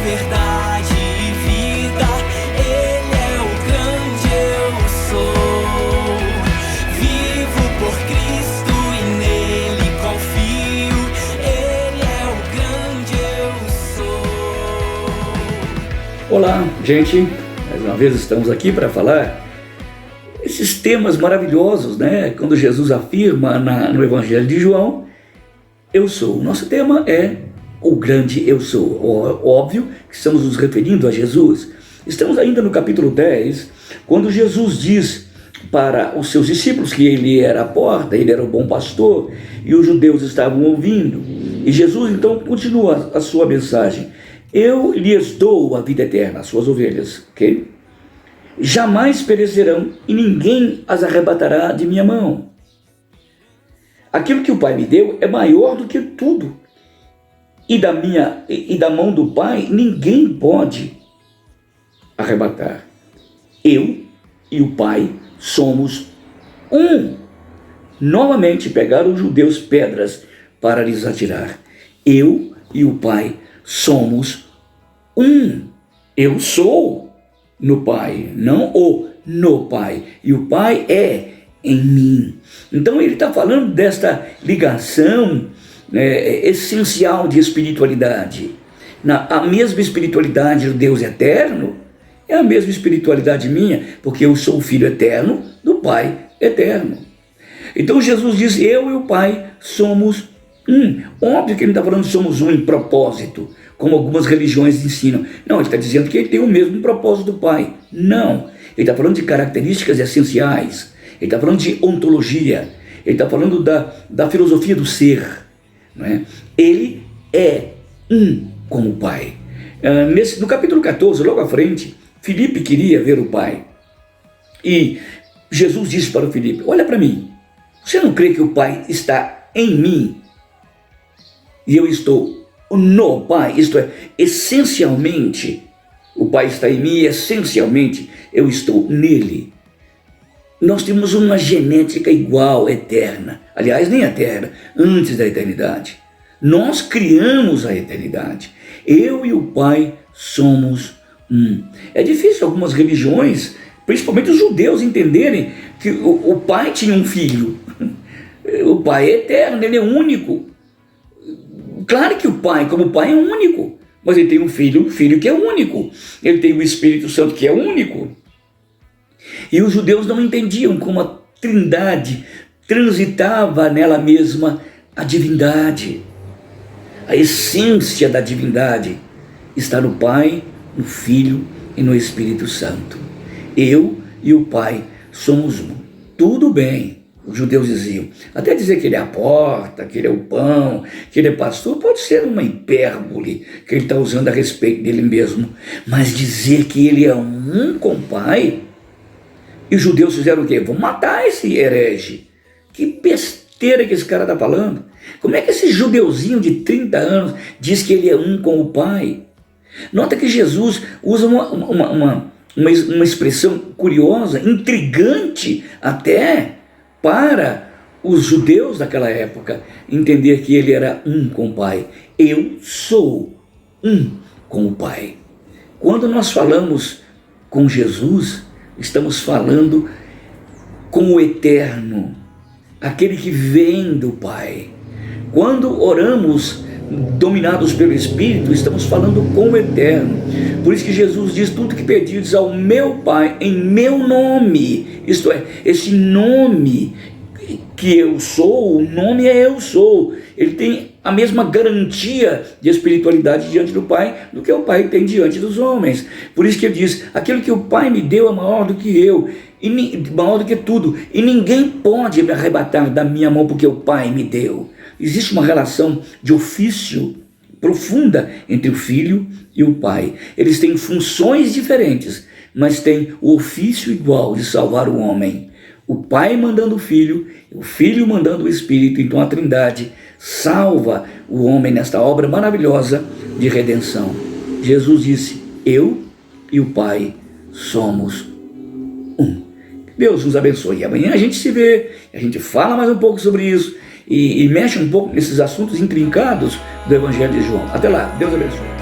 verdade e vida. Ele é o grande eu sou. Vivo por Cristo e nele confio. Ele é o grande eu sou. Olá, gente. Mais uma vez estamos aqui para falar esses temas maravilhosos, né? Quando Jesus afirma no Evangelho de João, eu sou. O nosso tema é o grande eu sou. Óbvio que estamos nos referindo a Jesus. Estamos ainda no capítulo 10, quando Jesus diz para os seus discípulos que ele era a porta, ele era o bom pastor, e os judeus estavam ouvindo. E Jesus então continua a sua mensagem. Eu lhes dou a vida eterna, as suas ovelhas, ok? Jamais perecerão e ninguém as arrebatará de minha mão. Aquilo que o Pai me deu é maior do que tudo. E da mão do Pai ninguém pode arrebatar. Eu e o Pai somos um. Novamente pegaram os judeus pedras para lhes atirar. Eu e o Pai somos um. Eu sou no Pai, não o no Pai. E o Pai é em mim. Então ele está falando desta ligação essencial de espiritualidade. A mesma espiritualidade do Deus eterno é a mesma espiritualidade minha, porque eu sou o Filho eterno do Pai eterno. Então Jesus diz, eu e o Pai somos um. Óbvio que ele não está falando que somos um em propósito, como algumas religiões ensinam. Não, ele está dizendo que ele tem o mesmo propósito do Pai. Não, ele está falando de características essenciais, ele está falando de ontologia, ele está falando da filosofia do ser, não é? Ele é um com o Pai. No capítulo 14, logo à frente, Filipe queria ver o Pai. E Jesus disse para o Filipe, olha para mim, você não crê que o Pai está em mim? E eu estou no Pai, isto é, essencialmente, o Pai está em mim e essencialmente eu estou nele. Nós temos uma genética igual, eterna. Aliás, nem eterna, antes da eternidade. Nós criamos a eternidade. Eu e o Pai somos um. É difícil algumas religiões, principalmente os judeus, entenderem que o Pai tinha um filho. O Pai é eterno, ele é único. Claro que o Pai, como Pai, é único, mas ele tem um filho que é único. Ele tem o Espírito Santo que é único. E os judeus não entendiam como a Trindade transitava nela mesma a divindade. A essência da divindade está no Pai, no Filho e no Espírito Santo. Eu e o Pai somos um. Tudo bem. Os judeus diziam, até dizer que ele é a porta, que ele é o pão, que ele é pastor, pode ser uma hipérbole que ele está usando a respeito dele mesmo. Mas dizer que ele é um com o Pai, e os judeus fizeram o quê? Vão matar esse herege. Que besteira que esse cara está falando. Como é que esse judeuzinho de 30 anos diz que ele é um com o Pai? Nota que Jesus usa uma expressão curiosa, intrigante até, para os judeus daquela época entender que ele era um com o Pai. Eu sou um com o Pai. Quando nós falamos com Jesus, estamos falando com o Eterno, aquele que vem do Pai. Quando oramos dominados pelo Espírito, estamos falando com o Eterno. Por isso que Jesus diz, tudo que pedires ao meu Pai, em meu nome, isto é, esse nome que eu sou, o nome é eu sou, ele tem a mesma garantia de espiritualidade diante do Pai do que o Pai tem diante dos homens. Por isso que ele diz, aquilo que o Pai me deu é maior do que eu, e maior do que tudo, e ninguém pode me arrebatar da minha mão porque o Pai me deu. Existe uma relação de ofício profunda entre o Filho e o Pai. Eles têm funções diferentes, mas têm o ofício igual de salvar o homem. O Pai mandando o Filho mandando o Espírito. Então a Trindade salva o homem nesta obra maravilhosa de redenção. Jesus disse, eu e o Pai somos um. Deus nos abençoe. E amanhã a gente se vê, a gente fala mais um pouco sobre isso e mexe um pouco nesses assuntos intrincados do Evangelho de João. Até lá, Deus abençoe.